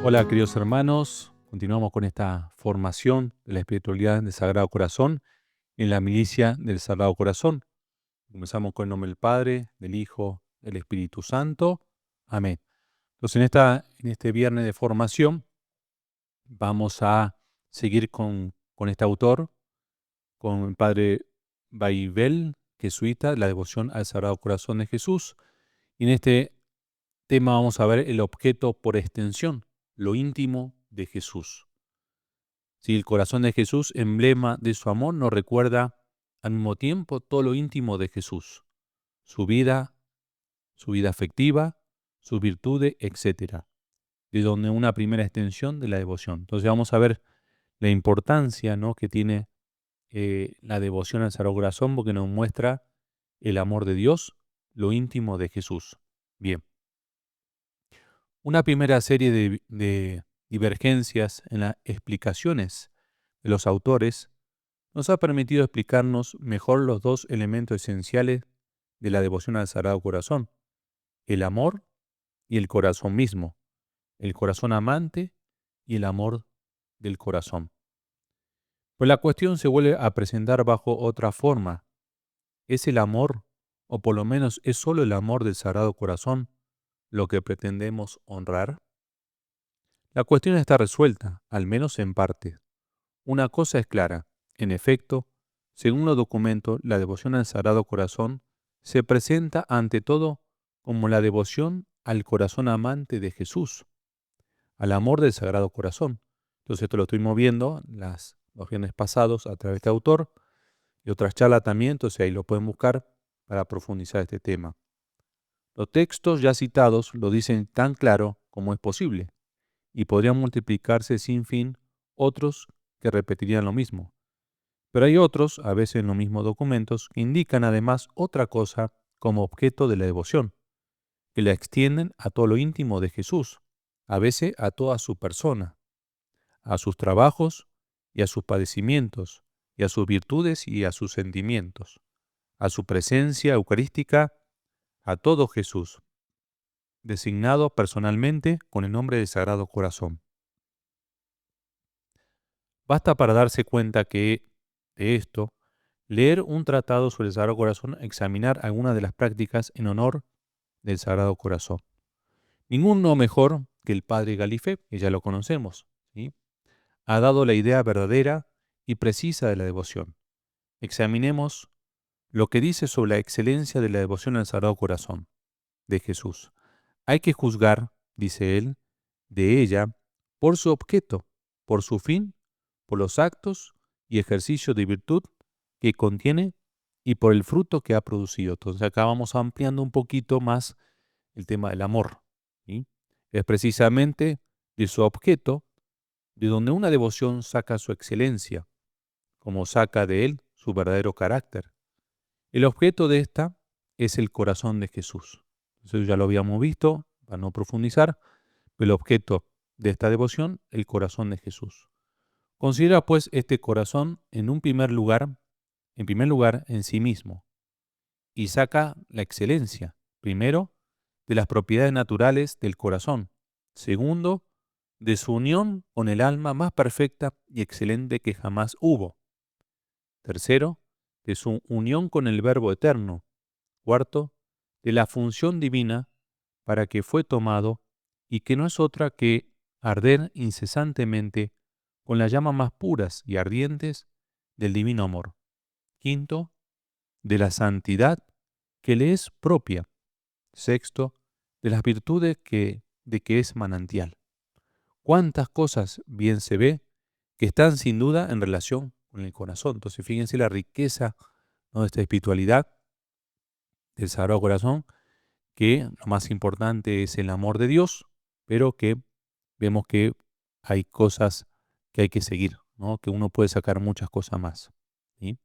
Hola, queridos hermanos. Continuamos con esta formación de la espiritualidad del Sagrado Corazón en la milicia del Sagrado Corazón. Comenzamos con el nombre del Padre, del Hijo, del Espíritu Santo. Amén. Entonces, en este viernes de formación vamos a seguir con este autor, con el Padre Baibel, jesuita, la devoción al Sagrado Corazón de Jesús. Y en este tema vamos a ver el objeto por extensión, lo íntimo de Jesús. Si el corazón de Jesús, emblema de su amor, nos recuerda al mismo tiempo todo lo íntimo de Jesús, su vida afectiva, sus virtudes, etcétera, de donde una primera extensión de la devoción. Entonces vamos a ver la importancia, ¿no?, que tiene la devoción al Sagrado Corazón, porque nos muestra el amor de Dios, lo íntimo de Jesús. Bien, una primera serie de divergencias en las explicaciones de los autores nos ha permitido explicarnos mejor los dos elementos esenciales de la devoción al Sagrado Corazón: el amor y el corazón mismo, el corazón amante y el amor del corazón. Pues la cuestión se vuelve a presentar bajo otra forma. ¿Es el amor, o por lo menos es solo el amor del Sagrado Corazón, lo que pretendemos honrar? La cuestión está resuelta, al menos en parte. Una cosa es clara: en efecto, según los documentos, la devoción al Sagrado Corazón se presenta ante todo como la devoción al corazón amante de Jesús, al amor del Sagrado Corazón. Entonces esto lo estuvimos viendo los viernes pasados a través de este autor y otras charlas también, entonces ahí lo pueden buscar para profundizar este tema. Los textos ya citados lo dicen tan claro como es posible, y podrían multiplicarse sin fin otros que repetirían lo mismo. Pero hay otros, a veces en los mismos documentos, que indican además otra cosa como objeto de la devoción, que la extienden a todo lo íntimo de Jesús, a veces a toda su persona, a sus trabajos y a sus padecimientos, y a sus virtudes y a sus sentimientos, a su presencia eucarística, a todo Jesús, designado personalmente con el nombre de Sagrado Corazón. Basta para darse cuenta que, de esto, leer un tratado sobre el Sagrado Corazón, examinar algunas de las prácticas en honor del Sagrado Corazón. Ninguno mejor que el Padre Galifet, que ya lo conocemos, ¿sí?, ha dado la idea verdadera y precisa de la devoción. Examinemos lo que dice sobre la excelencia de la devoción al Sagrado Corazón de Jesús. Hay que juzgar, dice él, de ella por su objeto, por su fin, por los actos y ejercicios de virtud que contiene y por el fruto que ha producido. Entonces acá vamos ampliando un poquito más el tema del amor, ¿sí? Es precisamente de su objeto de donde una devoción saca su excelencia, como saca de él su verdadero carácter. El objeto de esta es el corazón de Jesús. Eso ya lo habíamos visto, para no profundizar, pero el objeto de esta devoción, el corazón de Jesús. Considera pues este corazón en primer lugar en sí mismo, y saca la excelencia, primero, de las propiedades naturales del corazón; segundo, de su unión con el alma más perfecta y excelente que jamás hubo; tercero, de su unión con el Verbo eterno; cuarto, de la función divina para que fue tomado, y que no es otra que arder incesantemente con las llamas más puras y ardientes del divino amor; quinto, de la santidad que le es propia; sexto, de las virtudes de que es manantial. Cuántas cosas bien se ve que están sin duda en relación con el corazón. Entonces fíjense la riqueza, ¿no?, de esta espiritualidad del Sagrado Corazón, que lo más importante es el amor de Dios, pero que vemos que hay cosas que hay que seguir, ¿no?, que uno puede sacar muchas cosas más, ¿sí?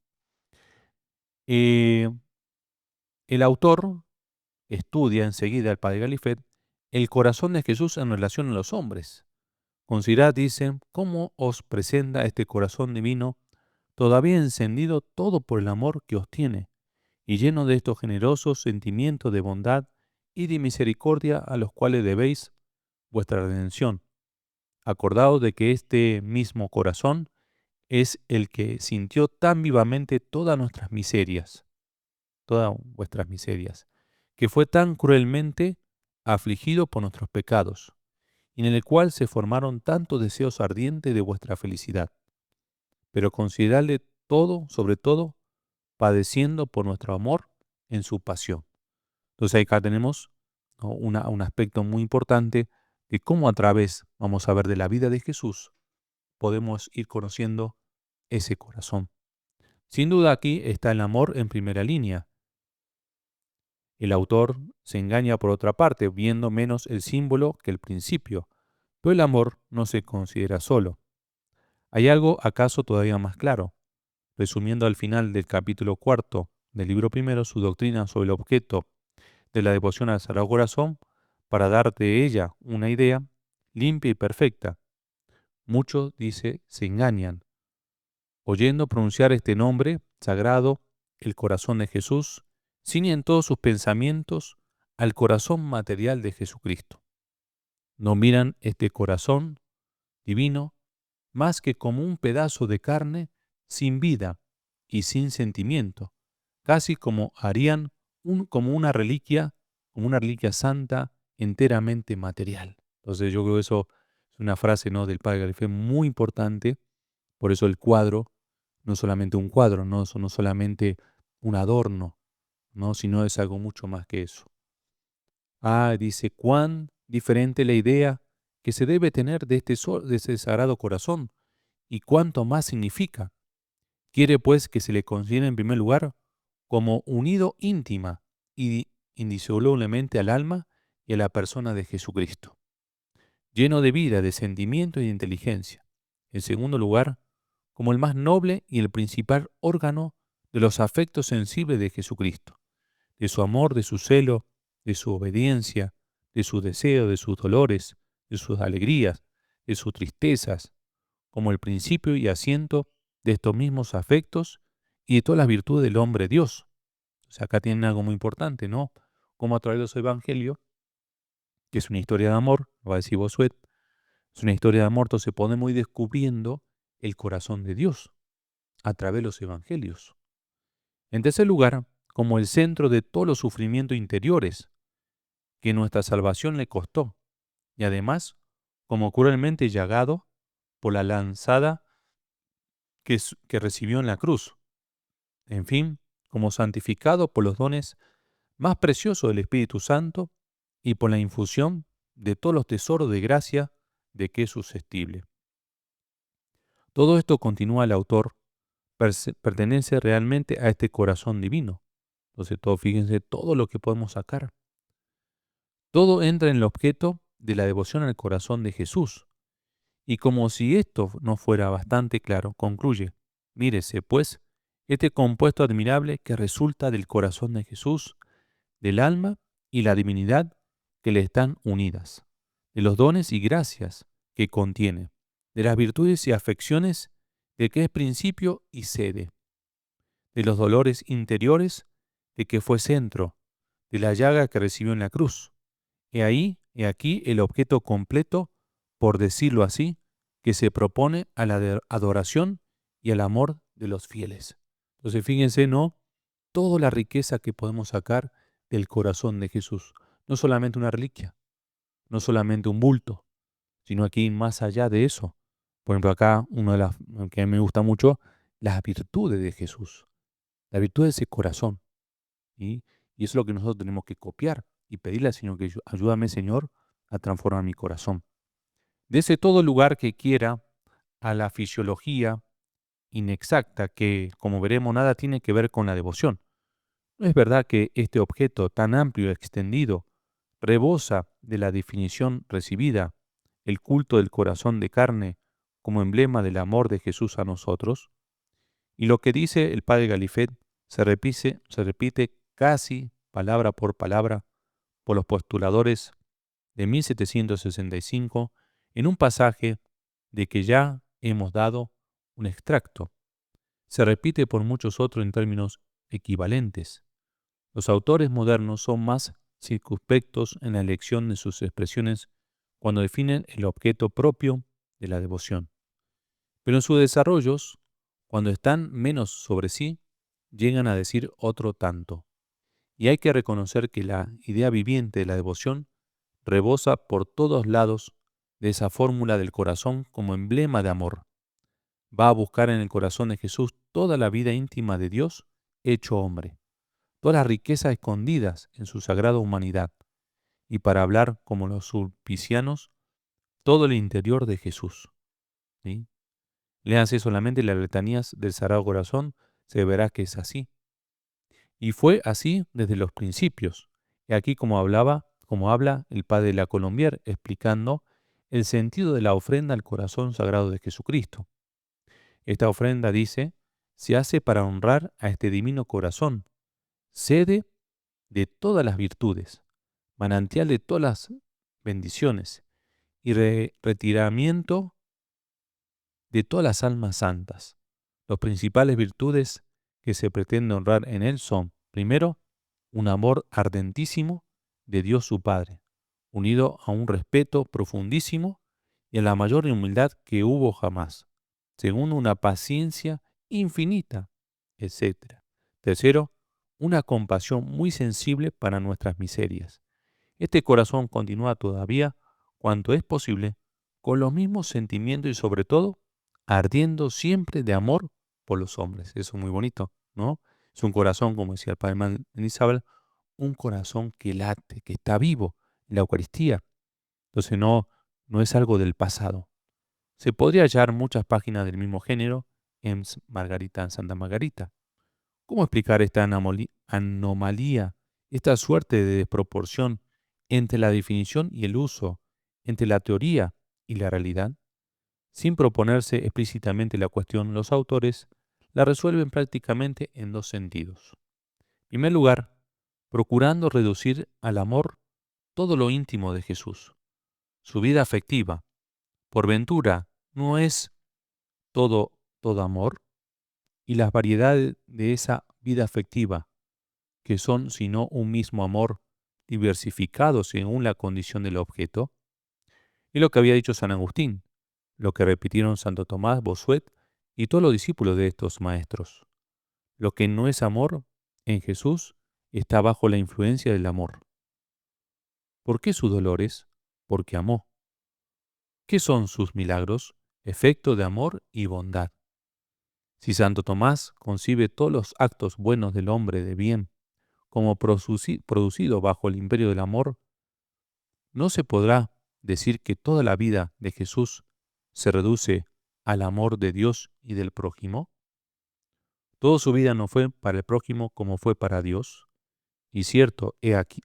Eh, el autor estudia enseguida, el Padre Galifet, el corazón de Jesús en relación a los hombres. Considerad, dice, cómo os presenta este corazón divino, todavía encendido todo por el amor que os tiene, y lleno de estos generosos sentimientos de bondad y de misericordia a los cuales debéis vuestra redención. acordaos de que este mismo corazón es el que sintió tan vivamente todas vuestras miserias, que fue tan cruelmente afligido por nuestros pecados, y en el cual se formaron tantos deseos ardientes de vuestra felicidad. Pero consideradle todo, sobre todo, padeciendo por nuestro amor en su pasión. Entonces acá tenemos, ¿no?, un aspecto muy importante de cómo a través, vamos a ver, de la vida de Jesús, podemos ir conociendo ese corazón. Sin duda aquí está el amor en primera línea. El autor se engaña por otra parte, viendo menos el símbolo que el principio, pero el amor no se considera solo. ¿Hay algo acaso todavía más claro? Resumiendo al final del capítulo cuarto del libro primero su doctrina sobre el objeto de la devoción al Sagrado Corazón, para dar de ella una idea limpia y perfecta. Muchos, dice, se engañan, oyendo pronunciar este nombre sagrado, el corazón de Jesús, ciñen todos sus pensamientos al corazón material de Jesucristo. No miran este corazón divino más que como un pedazo de carne sin vida y sin sentimiento, casi como harían como una reliquia santa enteramente material. Entonces yo creo que eso es una frase, ¿no?, del Padre Galifé muy importante. Por eso el cuadro no es solamente un cuadro, no solamente un adorno, ¿no?, sino es algo mucho más que eso. Dice, cuán diferente la idea que se debe tener de este sagrado corazón, y cuánto más significa. Quiere pues que se le considere en primer lugar como unido íntima y indisolublemente al alma y a la persona de Jesucristo, lleno de vida, de sentimiento y de inteligencia. En segundo lugar, como el más noble y el principal órgano de los afectos sensibles de Jesucristo, de su amor, de su celo, de su obediencia, de su deseo, de sus dolores, de sus alegrías, de sus tristezas, como el principio y asiento de estos mismos afectos y de todas las virtudes del hombre Dios. O sea, acá tienen algo muy importante, ¿no? Cómo a través de los evangelios, que es una historia de amor, va a decir Bossuet, es una historia de amor, entonces podemos ir descubriendo el corazón de Dios a través de los evangelios. En tercer lugar, como el centro de todos los sufrimientos interiores que nuestra salvación le costó, y además, como cruelmente llagado por la lanzada que recibió en la cruz. En fin, como santificado por los dones más preciosos del Espíritu Santo y por la infusión de todos los tesoros de gracia de que es susceptible. Todo esto, continúa el autor, pertenece realmente a este corazón divino. Entonces, fíjense todo lo que podemos sacar. Todo entra en el objeto de la devoción al corazón de Jesús. Y como si esto no fuera bastante claro, concluye, mírese pues, este compuesto admirable que resulta del corazón de Jesús, del alma y la divinidad que le están unidas, de los dones y gracias que contiene, de las virtudes y afecciones de que es principio y sede, de los dolores interiores de que fue centro, de la llaga que recibió en la cruz. He aquí el objeto completo, por decirlo así, que se propone a la adoración y al amor de los fieles. Entonces fíjense, ¿no?, toda la riqueza que podemos sacar del corazón de Jesús. No solamente una reliquia, no solamente un bulto, sino aquí más allá de eso. Por ejemplo, acá, una de las que a mí me gusta mucho, las virtudes de Jesús. La virtud de ese corazón. ¿Sí? Y eso es lo que nosotros tenemos que copiar y pedirle al Señor, que ayúdame, Señor, a transformar mi corazón. Dese todo lugar que quiera a la fisiología inexacta que, como veremos, nada tiene que ver con la devoción. No es verdad que este objeto tan amplio y extendido rebosa de la definición recibida, el culto del corazón de carne como emblema del amor de Jesús a nosotros. Y lo que dice el padre Galifet se repite casi palabra por palabra por los postuladores de 1765 en un pasaje de que ya hemos dado un extracto. Se repite por muchos otros en términos equivalentes. Los autores modernos son más circunspectos en la elección de sus expresiones cuando definen el objeto propio de la devoción. Pero en sus desarrollos, cuando están menos sobre sí, llegan a decir otro tanto. Y hay que reconocer que la idea viviente de la devoción rebosa por todos lados de esa fórmula del corazón como emblema de amor. Va a buscar en el corazón de Jesús toda la vida íntima de Dios hecho hombre, todas las riquezas escondidas en su sagrada humanidad, y para hablar como los sulpicianos, todo el interior de Jesús. ¿Sí? Léanse solamente las letanías del Sagrado Corazón, se verá que es así. Y fue así desde los principios. Y aquí como habla el padre La Colombier, explicando el sentido de la ofrenda al corazón sagrado de Jesucristo. Esta ofrenda, dice, se hace para honrar a este divino corazón, sede de todas las virtudes, manantial de todas las bendiciones y retiramiento de todas las almas santas. Las principales virtudes que se pretende honrar en él son, primero, un amor ardentísimo de Dios su Padre, unido a un respeto profundísimo y a la mayor humildad que hubo jamás. Segundo, una paciencia infinita, etc. Tercero, una compasión muy sensible para nuestras miserias. Este corazón continúa todavía, cuanto es posible, con los mismos sentimientos y sobre todo, ardiendo siempre de amor por los hombres. Eso es muy bonito, ¿no? Es un corazón, como decía el padre Mendizábal, un corazón que late, que está vivo en la Eucaristía. Entonces no es algo del pasado. Se podría hallar muchas páginas del mismo género en Margarita, en Santa Margarita. ¿Cómo explicar esta anomalía, esta suerte de desproporción entre la definición y el uso, entre la teoría y la realidad? Sin proponerse explícitamente la cuestión, los autores la resuelven prácticamente en dos sentidos. En primer lugar, procurando reducir al amor todo lo íntimo de Jesús. Su vida afectiva, por ventura, no es todo amor, y las variedades de esa vida afectiva, que son sino un mismo amor diversificado según la condición del objeto, y lo que había dicho San Agustín, lo que repitieron Santo Tomás, Bossuet y todos los discípulos de estos maestros. Lo que no es amor en Jesús está bajo la influencia del amor. ¿Por qué sus dolores? Porque amó. ¿Qué son sus milagros? Efecto de amor y bondad. Si Santo Tomás concibe todos los actos buenos del hombre de bien como producido bajo el imperio del amor, ¿no se podrá decir que toda la vida de Jesús se reduce al amor de Dios y del prójimo? Toda su vida no fue para el prójimo como fue para Dios. Y cierto,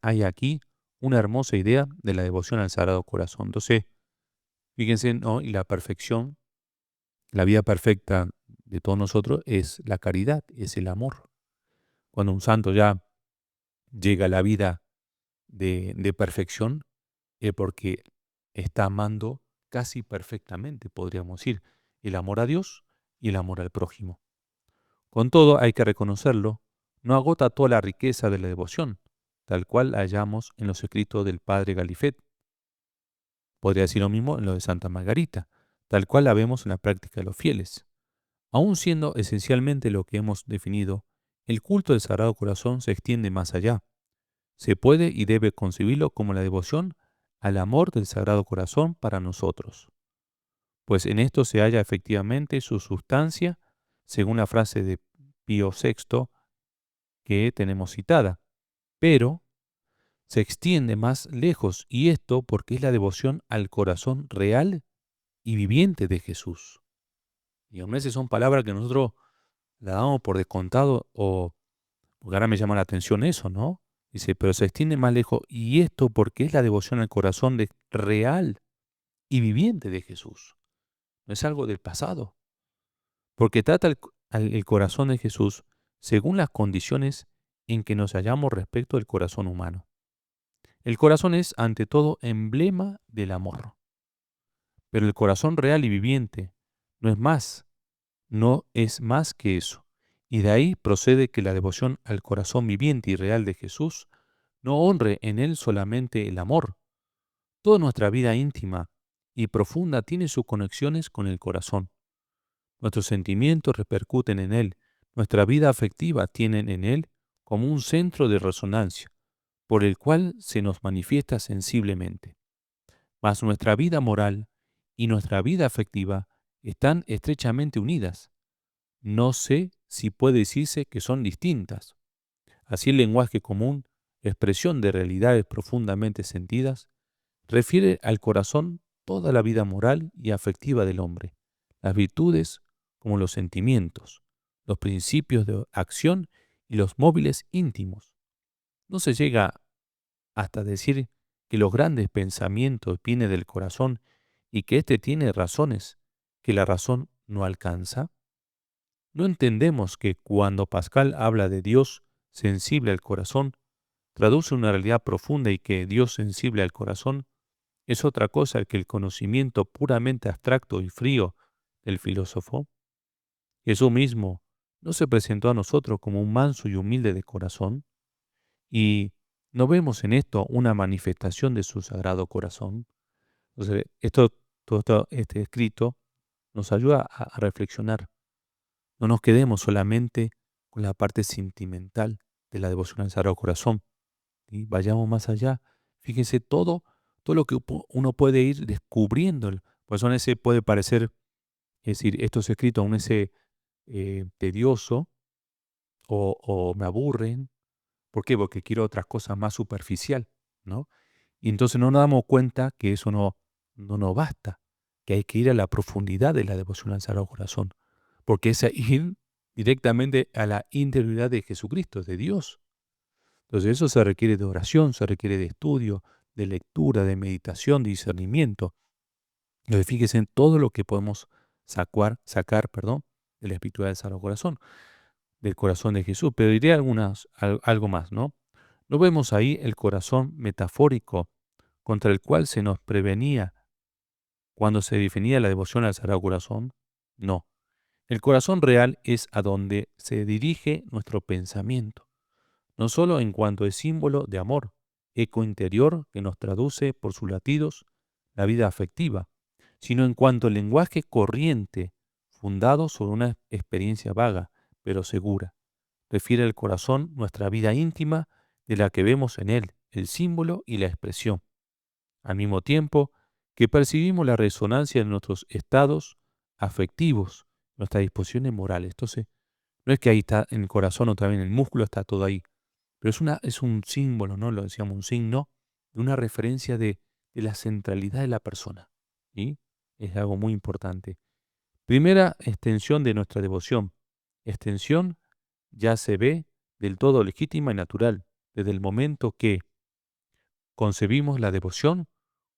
hay aquí una hermosa idea de la devoción al Sagrado Corazón. Entonces, fíjense, ¿no? Y la perfección, la vida perfecta de todos nosotros es la caridad, es el amor. Cuando un santo ya llega a la vida de perfección, es porque está amando casi perfectamente, podríamos decir, el amor a Dios y el amor al prójimo. Con todo, hay que reconocerlo, no agota toda la riqueza de la devoción, tal cual la hallamos en los escritos del padre Galifet. Podría decir lo mismo en lo de Santa Margarita, tal cual la vemos en la práctica de los fieles. Aun siendo esencialmente lo que hemos definido, el culto del Sagrado Corazón se extiende más allá. Se puede y debe concebirlo como la devoción al amor del Sagrado Corazón para nosotros, pues en esto se halla efectivamente su sustancia, según la frase de Pío VI que tenemos citada, pero se extiende más lejos, y esto porque es la devoción al corazón real y viviente de Jesús. Y a veces son palabras que nosotros la damos por descontado, o porque ahora me llama la atención eso, ¿no? Dice, pero se extiende más lejos, y esto porque es la devoción al corazón real y viviente de Jesús. No es algo del pasado, porque trata el corazón de Jesús según las condiciones en que nos hallamos respecto del corazón humano. El corazón es, ante todo, emblema del amor, pero el corazón real y viviente no es más que eso. Y de ahí procede que la devoción al corazón viviente y real de Jesús no honre en él solamente el amor. Toda nuestra vida íntima y profunda tiene sus conexiones con el corazón. Nuestros sentimientos repercuten en él. Nuestra vida afectiva tiene en él como un centro de resonancia, por el cual se nos manifiesta sensiblemente. Mas nuestra vida moral y nuestra vida afectiva están estrechamente unidas. No sé si puede decirse que son distintas. Así el lenguaje común, expresión de realidades profundamente sentidas, refiere al corazón toda la vida moral y afectiva del hombre, las virtudes como los sentimientos, los principios de acción y los móviles íntimos. No se llega hasta decir que los grandes pensamientos vienen del corazón y que éste tiene razones que la razón no alcanza. ¿No entendemos que cuando Pascal habla de Dios sensible al corazón, traduce una realidad profunda y que Dios sensible al corazón es otra cosa que el conocimiento puramente abstracto y frío del filósofo? Jesús mismo no se presentó a nosotros como un manso y humilde de corazón, y no vemos en esto una manifestación de su sagrado corazón. Entonces, este escrito nos ayuda a reflexionar. No nos quedemos solamente con la parte sentimental de la devoción al Sagrado Corazón. Y vayamos más allá. Fíjense todo lo que uno puede ir descubriendo. Por eso a ese puede parecer, es decir, estos escritos aún ese tedioso o me aburren. ¿Por qué? Porque quiero otras cosas más superficial, ¿no? Y entonces no nos damos cuenta que eso no nos basta, que hay que ir a la profundidad de la devoción al Sagrado Corazón, porque es ir directamente a la interioridad de Jesucristo, de Dios. Entonces eso se requiere de oración, se requiere de estudio, de lectura, de meditación, de discernimiento. Entonces fíjese en todo lo que podemos sacar, de la espiritualidad del Sagrado Corazón, del corazón de Jesús. Pero diré algo más, ¿no? ¿No vemos ahí el corazón metafórico contra el cual se nos prevenía cuando se definía la devoción al Sagrado Corazón? No. El corazón real es a donde se dirige nuestro pensamiento, no solo en cuanto es símbolo de amor, eco interior que nos traduce por sus latidos la vida afectiva, sino en cuanto lenguaje corriente, fundado sobre una experiencia vaga, pero segura. Refiere al corazón nuestra vida íntima de la que vemos en él el símbolo y la expresión, al mismo tiempo que percibimos la resonancia de nuestros estados afectivos, nuestras disposiciones morales. Entonces, no es que ahí está en el corazón o también en el músculo, está todo ahí, pero es un símbolo, ¿no? Lo decíamos, un signo de una referencia de la centralidad de la persona. ¿Sí? Es algo muy importante. Primera extensión de nuestra devoción. Extensión ya se ve del todo legítima y natural, desde el momento que concebimos la devoción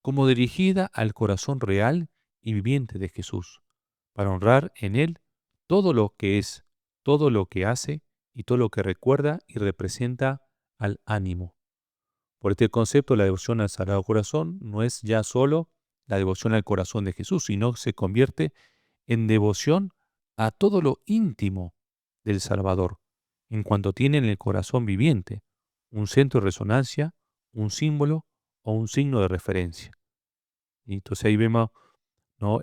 como dirigida al corazón real y viviente de Jesús, para honrar en Él todo lo que es, todo lo que hace y todo lo que recuerda y representa al ánimo. Por este concepto, la devoción al Sagrado Corazón no es ya solo la devoción al corazón de Jesús, sino que se convierte en devoción a todo lo íntimo del Salvador, en cuanto tiene en el corazón viviente un centro de resonancia, un símbolo o un signo de referencia. Y entonces ahí vemos, ¿no?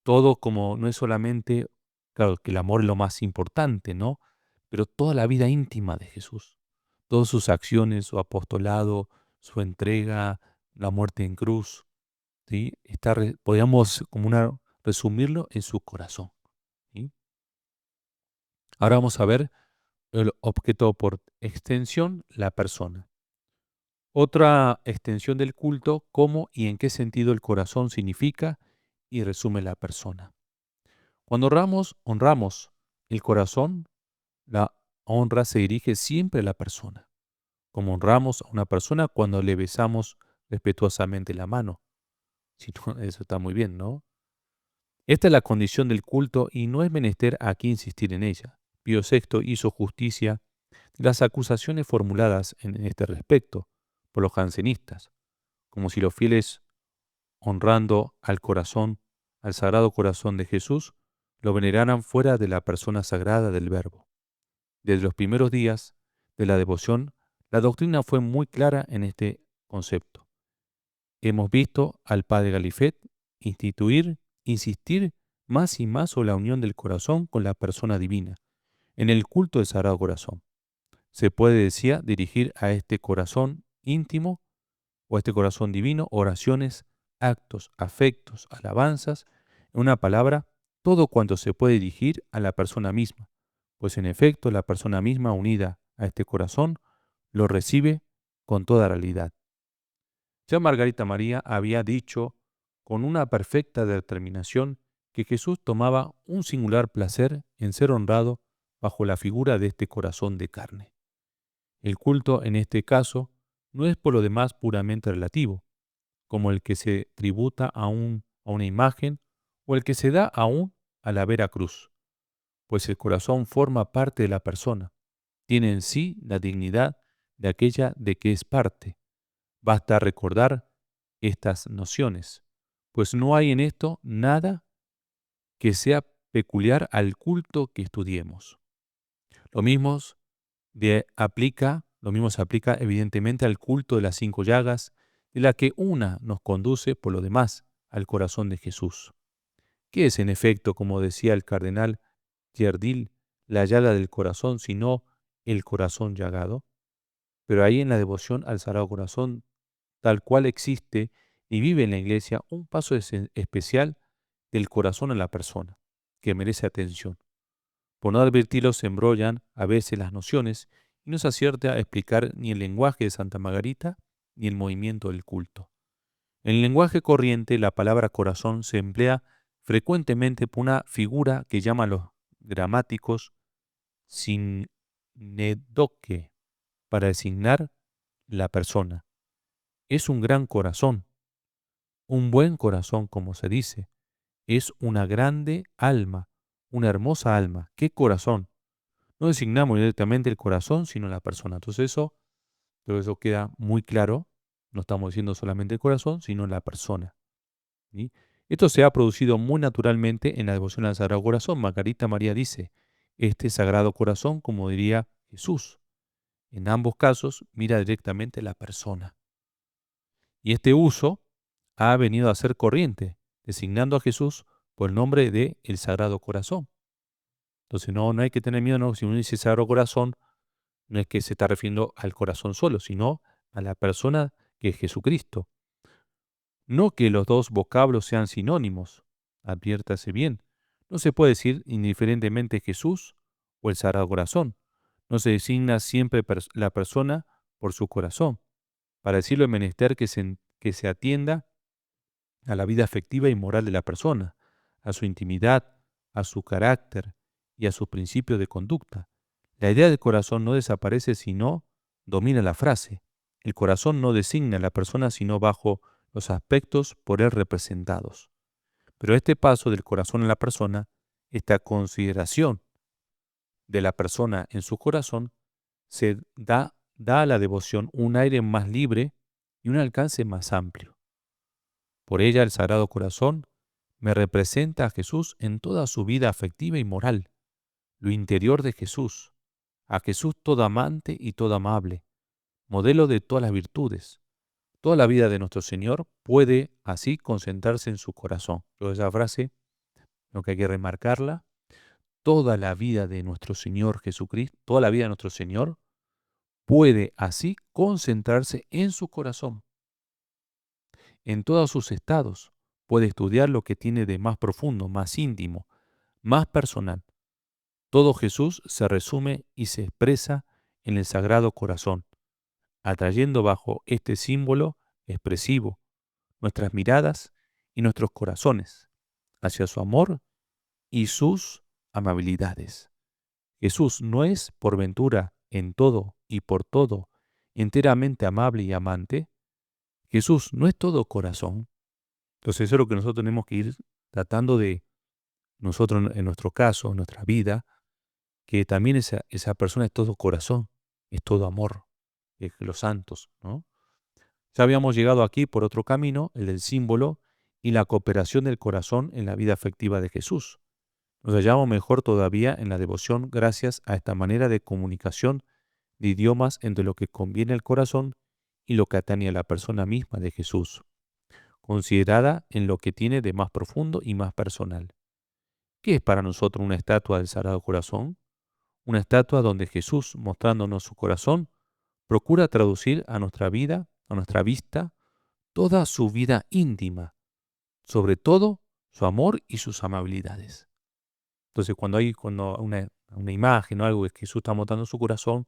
Todo como no es solamente, claro, que el amor es lo más importante, ¿no? Pero toda la vida íntima de Jesús, todas sus acciones, su apostolado, su entrega, la muerte en cruz, ¿sí? Podríamos resumirlo en su corazón. ¿Sí? Ahora vamos a ver el objeto por extensión, la persona. Otra extensión del culto, cómo y en qué sentido el corazón significa y resume la persona. Cuando honramos el corazón, la honra se dirige siempre a la persona, como honramos a una persona cuando le besamos respetuosamente la mano. Si no, eso está muy bien, ¿no? Esta es la condición del culto y no es menester aquí insistir en ella. Pío VI hizo justicia de las acusaciones formuladas en este respecto por los jansenistas, como si los fieles honrando al corazón, al sagrado corazón de Jesús, lo veneraran fuera de la persona sagrada del Verbo. Desde los primeros días de la devoción, la doctrina fue muy clara en este concepto. hemos visto al padre Galifet insistir más y más sobre la unión del corazón con la persona divina, en el culto del Sagrado Corazón. Se puede, decía, dirigir a este corazón íntimo o a este corazón divino oraciones, actos, afectos, alabanzas, en una palabra, todo cuanto se puede dirigir a la persona misma, pues en efecto la persona misma unida a este corazón lo recibe con toda realidad. Ya Margarita María había dicho con una perfecta determinación que Jesús tomaba un singular placer en ser honrado bajo la figura de este corazón de carne. El culto en este caso no es por lo demás puramente relativo, como el que se tributa a una imagen o el que se da aún a la vera cruz, pues el corazón forma parte de la persona, tiene en sí la dignidad de aquella de que es parte. Basta recordar estas nociones, pues no hay en esto nada que sea peculiar al culto que estudiemos. Lo mismo lo mismo se aplica evidentemente al culto de las 5 llagas, de la que una nos conduce por lo demás al corazón de Jesús. ¿Qué es en efecto, como decía el cardenal Giardil, la llaga del corazón, sino el corazón llagado? Pero ahí en la devoción al Sagrado Corazón, tal cual existe y vive en la Iglesia, un paso especial del corazón a la persona, que merece atención. Por no advertirlo se embrollan a veces las nociones y no se acierta a explicar ni el lenguaje de Santa Margarita ni el movimiento del culto. En el lenguaje corriente la palabra corazón se emplea frecuentemente por una figura que llaman los gramáticos sinedoque para designar la persona. Es un gran corazón, un buen corazón como se dice, es una grande alma, una hermosa alma. ¿Qué corazón? No designamos directamente el corazón, sino la persona. Entonces eso queda muy claro. No estamos diciendo solamente el corazón, sino la persona. ¿Sí? Esto se ha producido muy naturalmente en la devoción al Sagrado Corazón. Margarita María dice, este Sagrado Corazón, como diría Jesús, en ambos casos mira directamente la persona. Y este uso ha venido a ser corriente, designando a Jesús por el nombre de el Sagrado Corazón. Entonces no hay que tener miedo, no, si uno dice Sagrado Corazón, no es que se está refiriendo al corazón solo, sino a la persona que es Jesucristo. No que los dos vocablos sean sinónimos, adviértase bien. No se puede decir indiferentemente Jesús o el Sagrado Corazón. No se designa siempre la persona por su corazón. Para decirlo es menester que se atienda a la vida afectiva y moral de la persona, a su intimidad, a su carácter y a sus principios de conducta. La idea del corazón no desaparece sino domina la frase. El corazón no designa a la persona sino bajo los aspectos por él representados. Pero este paso del corazón a la persona, esta consideración de la persona en su corazón, da a la devoción un aire más libre y un alcance más amplio. Por ella el Sagrado Corazón me representa a Jesús en toda su vida afectiva y moral, lo interior de Jesús, a Jesús todo amante y todo amable, modelo de todas las virtudes. Toda la vida de nuestro Señor puede así concentrarse en su corazón. Pero esa frase, lo que hay que remarcarla, toda la vida de nuestro Señor Jesucristo, toda la vida de nuestro Señor puede así concentrarse en su corazón, en todos sus estados. Puede estudiar lo que tiene de más profundo, más íntimo, más personal. Todo Jesús se resume y se expresa en el Sagrado Corazón, atrayendo bajo este símbolo expresivo nuestras miradas y nuestros corazones hacia su amor y sus amabilidades. Jesús no es, por ventura, en todo y por todo, enteramente amable y amante. Jesús no es todo corazón. Entonces eso es lo que nosotros tenemos que ir tratando de, nosotros en nuestro caso, en nuestra vida, que también esa persona es todo corazón, es todo amor, es los santos, ¿no? Ya habíamos llegado aquí por otro camino, el del símbolo y la cooperación del corazón en la vida afectiva de Jesús. Nos hallamos mejor todavía en la devoción gracias a esta manera de comunicación de idiomas entre lo que conviene al corazón y lo que atañe a la persona misma de Jesús. considerada en lo que tiene de más profundo y más personal. ¿Qué es para nosotros una estatua del Sagrado Corazón? Una estatua donde Jesús, mostrándonos su corazón, procura traducir a nuestra vida, a nuestra vista, toda su vida íntima, sobre todo su amor y sus amabilidades. Entonces, cuando una imagen o algo que Jesús está mostrando su corazón,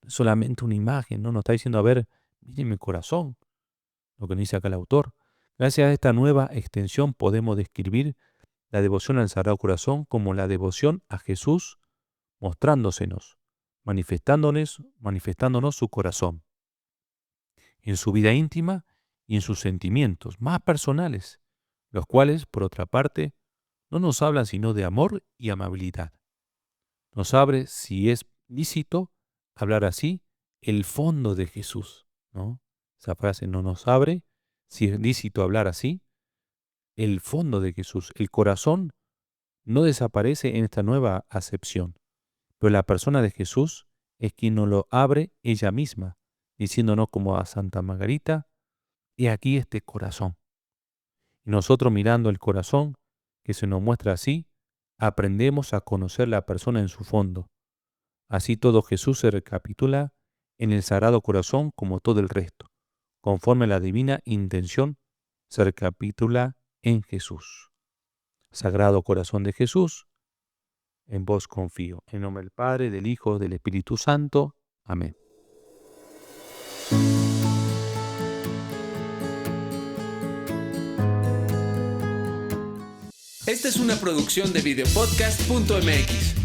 no es solamente una imagen, no nos está diciendo, a ver, miren mi corazón, lo que nos dice acá el autor. Gracias a esta nueva extensión podemos describir la devoción al Sagrado Corazón como la devoción a Jesús mostrándosenos, manifestándonos su corazón, en su vida íntima y en sus sentimientos más personales, los cuales, por otra parte, no nos hablan sino de amor y amabilidad. Nos abre, si es lícito hablar así, el fondo de Jesús, ¿no? Esa frase no nos abre, si es lícito hablar así, el fondo de Jesús, el corazón no desaparece en esta nueva acepción, pero la persona de Jesús es quien nos lo abre ella misma, diciéndonos como a Santa Margarita, he aquí este corazón. Y nosotros mirando el corazón, que se nos muestra así, aprendemos a conocer la persona en su fondo. Así todo Jesús se recapitula en el Sagrado Corazón como todo el resto. Conforme a la divina intención, se recapitula en Jesús. Sagrado Corazón de Jesús, en vos confío. En nombre del Padre, del Hijo, del Espíritu Santo. Amén. Esta es una producción de videopodcast.mx.